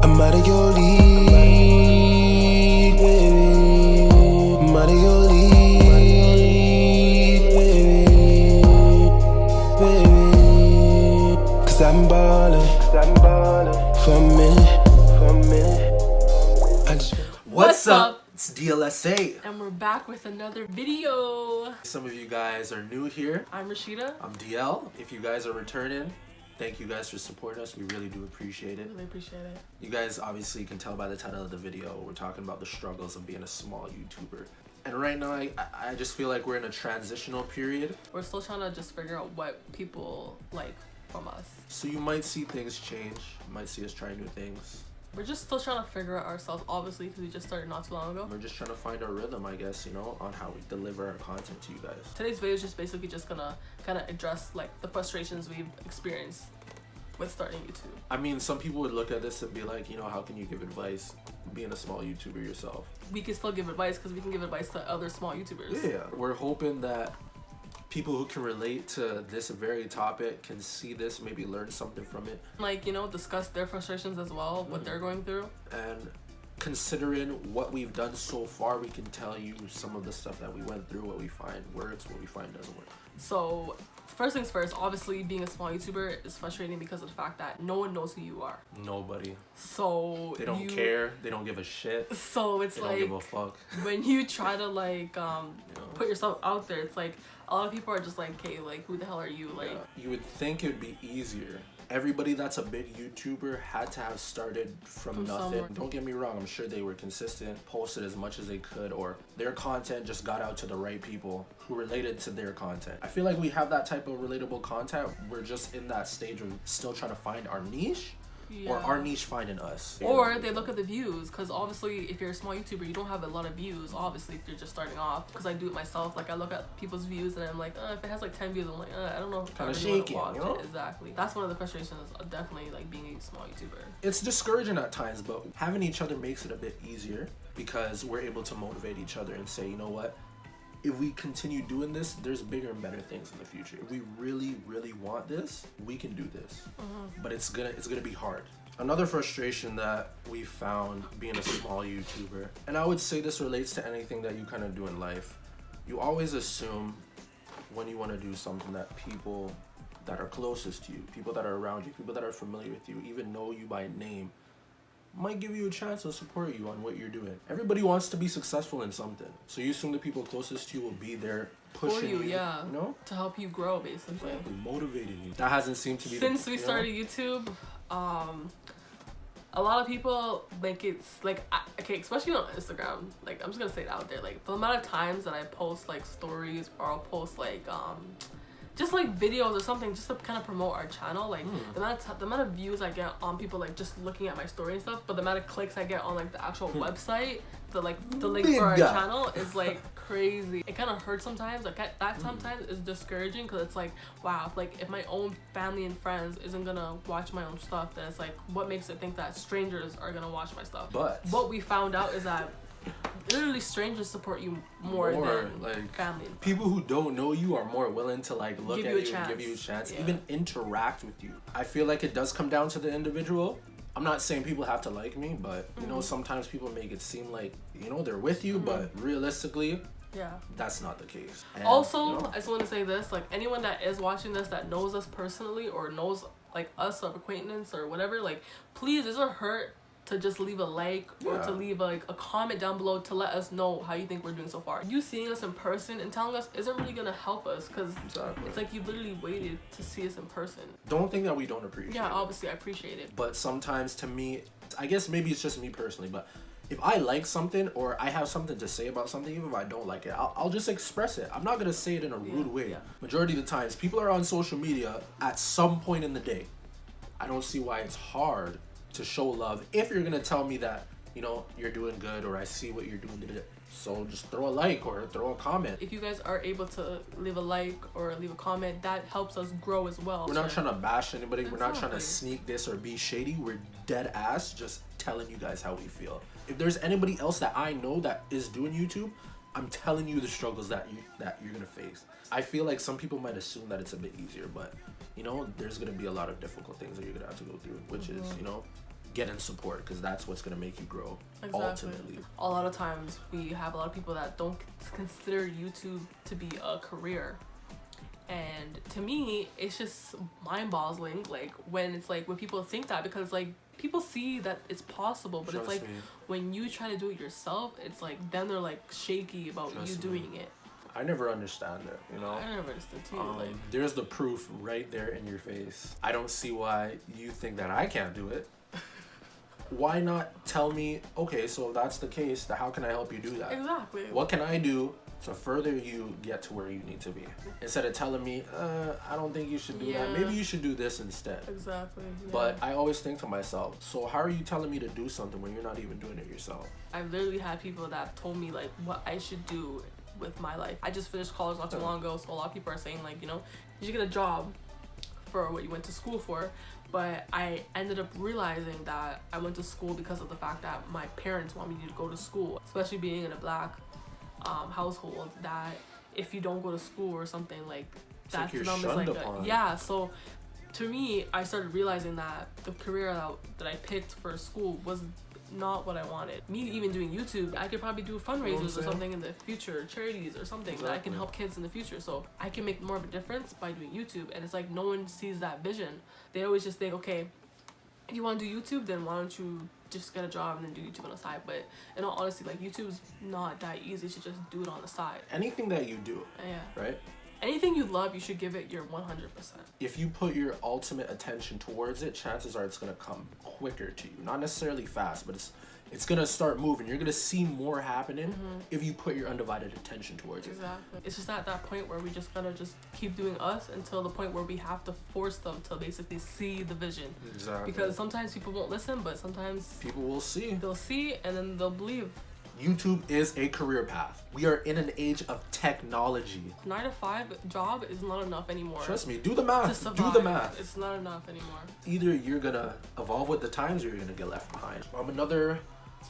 I'm out of your league, baby. I'm out of your league, baby. Cause I'm ballin' for a minute. What's up? It's DLSA. And we're back with another video. Some of you guys are new here. I'm RASHEDA. I'm DL. If you guys are returning, thank you guys for supporting us. We really do appreciate it. Really appreciate it. You guys obviously can tell by the title of the video, we're talking about the struggles of being a small YouTuber. And right now, I just feel like we're in a transitional period. We're still trying to just figure out what people like from us. So you might see things change. You might see us try new things. We're just still trying to figure out ourselves, obviously, because we just started not too long ago. We're just trying to find our rhythm, I guess, you know, on how we deliver our content to you guys. Today's video is just basically just gonna kind of address like the frustrations we've experienced with starting YouTube. I mean, some people would look at this and be like, you know, how can you give advice being a small YouTuber yourself? We can still give advice because we can give advice to other small YouTubers. Yeah, we're hoping that people who can relate to this very topic can see this, maybe learn something from it. Like, you know, discuss their frustrations as well, what they're going through. And considering what we've done so far, we can tell you some of the stuff that we went through, what we find works, what we find doesn't work. So, first things first, obviously being a small YouTuber is frustrating because of the fact that no one knows who you are. Nobody. So they don't care. They don't give a shit. So it's they like, don't give a fuck. When you try to like put yourself out there, it's like a lot of people are just like, okay, like who the hell are you? Like, yeah. You would think it'd be easier. Everybody that's a big YouTuber had to have started from nothing. Somewhere. Don't get me wrong, I'm sure they were consistent, posted as much as they could, or their content just got out to the right people who related to their content. I feel like we have that type of relatable content. We're just in that stage of still trying to find our niche. yeah. Or our niche finding us. Or they look at the views, because obviously if you're a small YouTuber, you don't have a lot of views, obviously, if you're just starting off. Because I do it myself. Like, I look at people's views and I'm like, if it has like 10 views, I'm like, I don't know if I really want to watch it. Exactly. That's one of the frustrations of definitely like being a small YouTuber. It's discouraging at times, but having each other makes it a bit easier because we're able to motivate each other and say, you know what? If we continue doing this, there's bigger and better things in the future. If we really, really want this, we can do this. But it's gonna be hard. Another frustration that we found being a small YouTuber, and I would say this relates to anything that you kind of do in life, you always assume when you want to do something that people that are closest to you, people that are around you, people that are familiar with you, even know you by name, might give you a chance to support you on what you're doing. Everybody wants to be successful in something, so you assume the people closest to you will be there pushing for you, yeah, you know, to help you grow, basically. Exactly, motivating you. That hasn't seemed to be since we started YouTube. A lot of people make it like, okay, especially on Instagram, like I'm just gonna say it out there, like the amount of times that I post like stories or I'll post like just like videos or something just to kind of promote our channel, like the amount of views I get on people like just looking at my story and stuff, but the amount of clicks I get on like the actual website, the link for our channel is like crazy. It kind of hurts sometimes. Like that sometimes is discouraging because it's like, wow, if my own family and friends isn't gonna watch my own stuff, then it's like, what makes it think that strangers are gonna watch my stuff? But what we found out is that literally strangers support you more than like family. People who don't know you are more willing to like look at you and give you a chance, yeah. even interact with you. I feel like it does come down to the individual. I'm not saying people have to like me, but you know, sometimes people make it seem like, you know, they're with you, but realistically, yeah, that's not the case. And, also, you know, I just want to say this, like anyone that is watching this that knows us personally or knows like us of acquaintance or whatever, like please, it doesn't hurt to just leave a like or to leave like a comment down below to let us know how you think we're doing so far. You seeing us in person and telling us isn't really gonna help us because it's like you literally waited to see us in person. Don't think that we don't appreciate it. Yeah, obviously I appreciate it. But sometimes to me, I guess maybe it's just me personally, but if I like something or I have something to say about something, even if I don't like it, I'll just express it. I'm not gonna say it in a rude way. Yeah. Majority of the times, people are on social media at some point in the day. I don't see why it's hard to show love if you're gonna tell me that, you know, you're doing good or I see what you're doing. So just throw a like or throw a comment. If you guys are able to leave a like or leave a comment, that helps us grow as well. We're not trying to bash anybody. Exactly. We're not trying to sneak this or be shady. We're dead ass just telling you guys how we feel. If there's anybody else that I know that is doing YouTube, I'm telling you the struggles that you're gonna face. I feel like some people might assume that it's a bit easier, but you know, there's gonna be a lot of difficult things that you're gonna have to go through, which is, you know, getting support, because that's what's going to make you grow. Exactly. Ultimately. A lot of times we have a lot of people that don't consider YouTube to be a career. And to me, it's just mind-boggling, like, when people think that, because, like, people see that it's possible, but Trust it's like, me. when you try to do it yourself, it's like, then they're, like, shaky about Trust you me. doing it. I never understand it, you know? I never understood too, like... There's the proof right there in your face. I don't see why you think that I can't do it. Why not tell me, okay, so if that's the case, then how can I help you do that? Exactly. What can I do to further you get to where you need to be? Instead of telling me, I don't think you should do that. Maybe you should do this instead. Exactly. Yeah. But I always think to myself, so how are you telling me to do something when you're not even doing it yourself? I've literally had people that told me, like, what I should do with my life. I just finished college not too long ago, so a lot of people are saying, like, you know, you should get a job for what you went to school for. But I ended up realizing that I went to school because of the fact that my parents want me to go to school, especially being in a black household, that if you don't go to school or something, like, that's like you're almost shunned like upon. yeah. So to me, I started realizing that the career that I picked for school was not what I wanted. Me even doing YouTube, I could probably do fundraisers or something in the future, charities or something that I can help kids in the future. So I can make more of a difference by doing YouTube. And it's like, no one sees that vision. They always just think, okay, if you want to do YouTube, then why don't you just get a job and then do YouTube on the side? But in all honesty, like, YouTube's not that easy to just do it on the side. Anything that you do, Yeah. right? Anything you love, you should give it your 100%. If you put your ultimate attention towards it, chances are it's going to come quicker to you. Not necessarily fast, but it's going to start moving. You're going to see more happening if you put your undivided attention towards it. Exactly. It's just at that point where we just gotta just keep doing us until the point where we have to force them to basically see the vision. Exactly. Because sometimes people won't listen, but sometimes people will see. they'll see and then they'll believe. YouTube is a career path. We are in an age of technology. 9-to-5 job is not enough anymore. Trust me, do the math. To survive. Do the math. It's not enough anymore. Either you're gonna evolve with the times or you're gonna get left behind. Another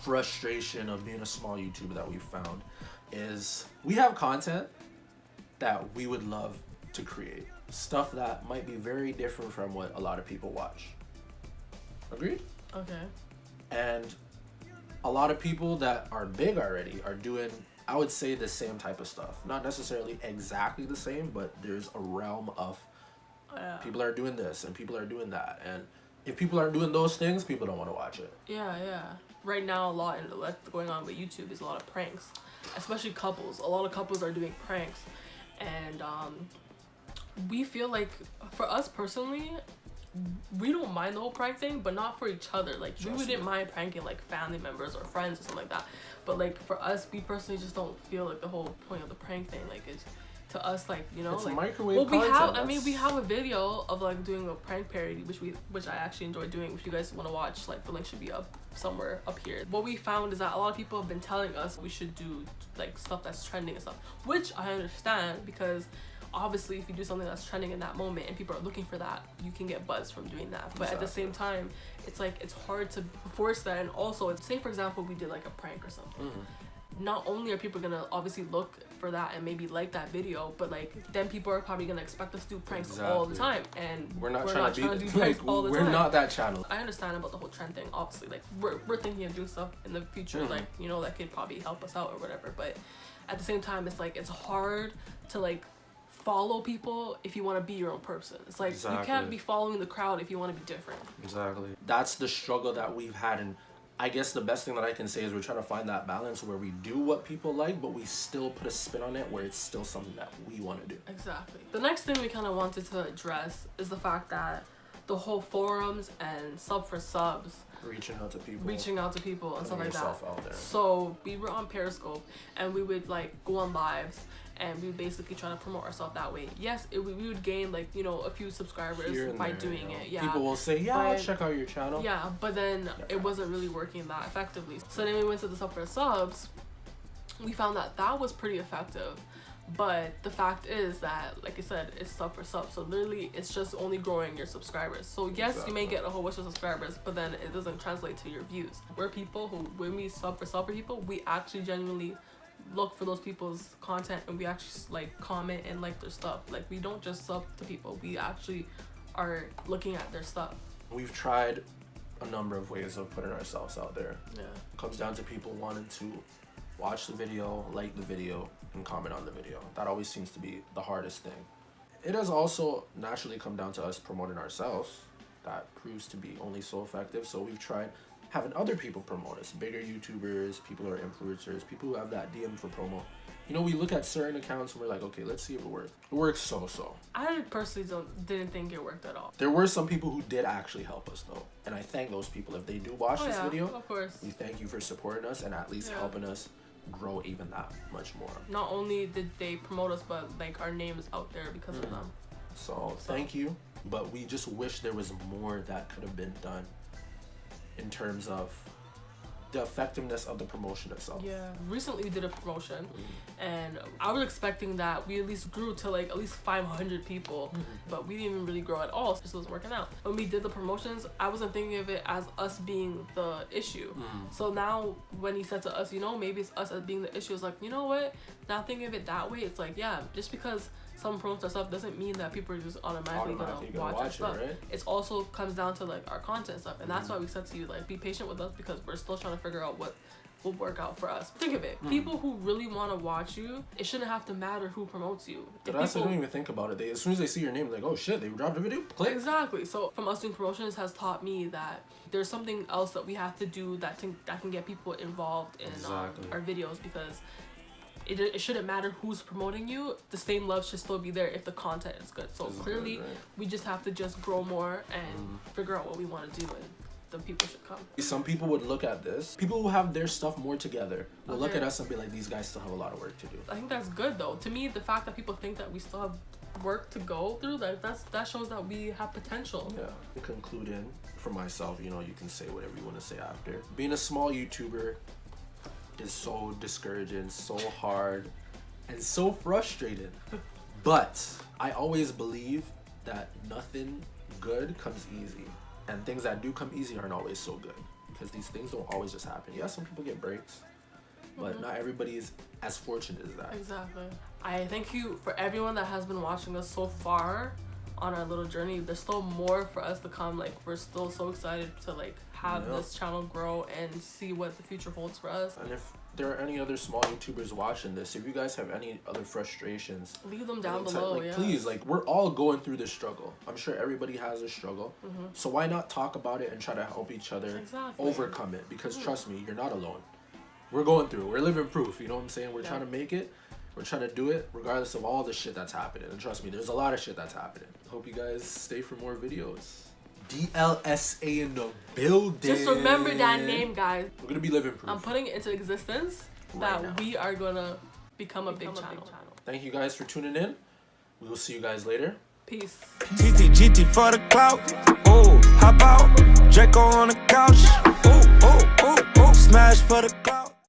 frustration of being a small YouTuber that we've found is we have content that we would love to create. Stuff that might be very different from what a lot of people watch. Agreed? Okay. And a lot of people that are big already are doing, I would say, the same type of stuff. Not necessarily exactly the same, but there's a realm of people are doing this and people are doing that. And if people aren't doing those things, people don't want to watch it. Yeah. Right now, a lot what's going on with YouTube is a lot of pranks, especially couples. A lot of couples are doing pranks, and we feel like, for us personally, we don't mind the whole prank thing, but not for each other. Like, we wouldn't mind pranking like family members or friends or something like that. But like, for us, we personally just don't feel like the whole point of the prank thing. Like, it's, to us, like, you know, it's like, microwave content. We have a video of like doing a prank parody, which I actually enjoy doing. If you guys want to watch, like, the link should be up somewhere up here. What we found is that a lot of people have been telling us we should do like stuff that's trending and stuff, which I understand, because obviously if you do something that's trending in that moment and people are looking for that, you can get buzz from doing that. But at the same time, it's like, it's hard to force that. And also, say for example we did like a prank or something, not only are people gonna obviously look for that and maybe like that video, but like, then people are probably gonna expect us to do pranks all the time, and we're not trying to do pranks all the time. We're not that channel. I understand about the whole trend thing. Obviously, like, we're thinking of doing stuff in the future, like, you know, that could probably help us out or whatever. But at the same time, it's like, it's hard to like follow people if you want to be your own person. It's like, you can't be following the crowd if you want to be different. Exactly. That's the struggle that we've had, and I guess the best thing that I can say is we're trying to find that balance where we do what people like, but we still put a spin on it where it's still something that we want to do. Exactly. The next thing we kind of wanted to address is the fact that the whole forums and sub for subs, reaching out to people and stuff like that. Out there. So we were on Periscope and we would like go on lives and we would basically try to promote ourselves that way. Yes, we would gain like, you know, a few subscribers by doing it. Yeah. People will say, yeah, I'll check out your channel. Yeah, but then it wasn't really working that effectively. So then we went to the sub for subs. We found that that was pretty effective. But the fact is that, like I said, it's sub for sub. So literally, it's just only growing your subscribers. So yes, you may get a whole bunch of subscribers, but then it doesn't translate to your views. We're people who, when we sub for people, we actually genuinely look for those people's content and we actually like comment and like their stuff. Like, we don't just sub to people. We actually are looking at their stuff. We've tried a number of ways of putting ourselves out there. Yeah. It comes down to people wanting to watch the video, like the video, and comment on the video. That always seems to be the hardest thing. It has also naturally come down to us promoting ourselves. That proves to be only so effective. So we've tried having other people promote us, bigger YouTubers, people who are influencers, people who have that DM for promo. You know, we look at certain accounts and we're like, okay, let's see if it works. It works so-so. I personally didn't think it worked at all. There were some people who did actually help us though. And I thank those people. If they do watch this video, of course, we thank you for supporting us and at least helping us grow even that much more. Not only did they promote us, but like our name is out there because of them. So thank you. But we just wish there was more that could have been done in terms of the effectiveness of the promotion itself. Yeah, recently we did a promotion and I was expecting that we at least grew to like at least 500 people, but we didn't even really grow at all. It just wasn't working out. When we did the promotions, I wasn't thinking of it as us being the issue. So now when he said to us, you know, maybe it's us as being the issue, it's like, you know what, not thinking of it that way, it's like, yeah, just because someone promotes our stuff doesn't mean that people are just automatically gonna watch our stuff. Right? It also comes down to like our content stuff, and that's why we said to you, like, be patient with us because we're still trying to figure out what will work out for us. Think of it, people who really want to watch you, it shouldn't have to matter who promotes you. But I don't even think about it. As soon as they see your name, like, oh shit, they dropped a video, click. Exactly. So from us doing promotions has taught me that there's something else that we have to do that can get people involved in our videos, because it shouldn't matter who's promoting you. The same love should still be there if the content is good. So clearly, we just have to just grow more and figure out what we want to do, and then people should come. Some people would look at this. People who have their stuff more together will look at us and be like, these guys still have a lot of work to do. I think that's good though. To me, the fact that people think that we still have work to go through, that shows that we have potential. Yeah. Concluding for myself, you know, you can say whatever you want to say after. Being a small YouTuber is so discouraging, so hard, and so frustrating. But I always believe that nothing good comes easy, and things that do come easy aren't always so good, because these things don't always just happen. Yeah, some people get breaks, but not everybody is as fortunate as that. Exactly. I thank you for everyone that has been watching us so far on our little journey. There's still more for us to come. Like, we're still so excited to like have this channel grow and see what the future holds for us. And if there are any other small YouTubers watching this, if you guys have any other frustrations, leave them down below. Like, please, like, we're all going through this struggle. I'm sure everybody has a struggle. So why not talk about it and try to help each other overcome it? Because trust me, you're not alone. We're going through it. We're living proof. You know what I'm saying? We're trying to make it. We're trying to do it regardless of all the shit that's happening. And trust me, there's a lot of shit that's happening. Hope you guys stay for more videos. DLSA in the building. Just remember that name, guys. We're gonna be living proof. I'm putting it into existence that we are gonna become a big channel. Thank you guys for tuning in. We will see you guys later. Peace. GT for the clout. Oh, hop out. Draco on the couch. Oh, oh, oh, oh. Smash for the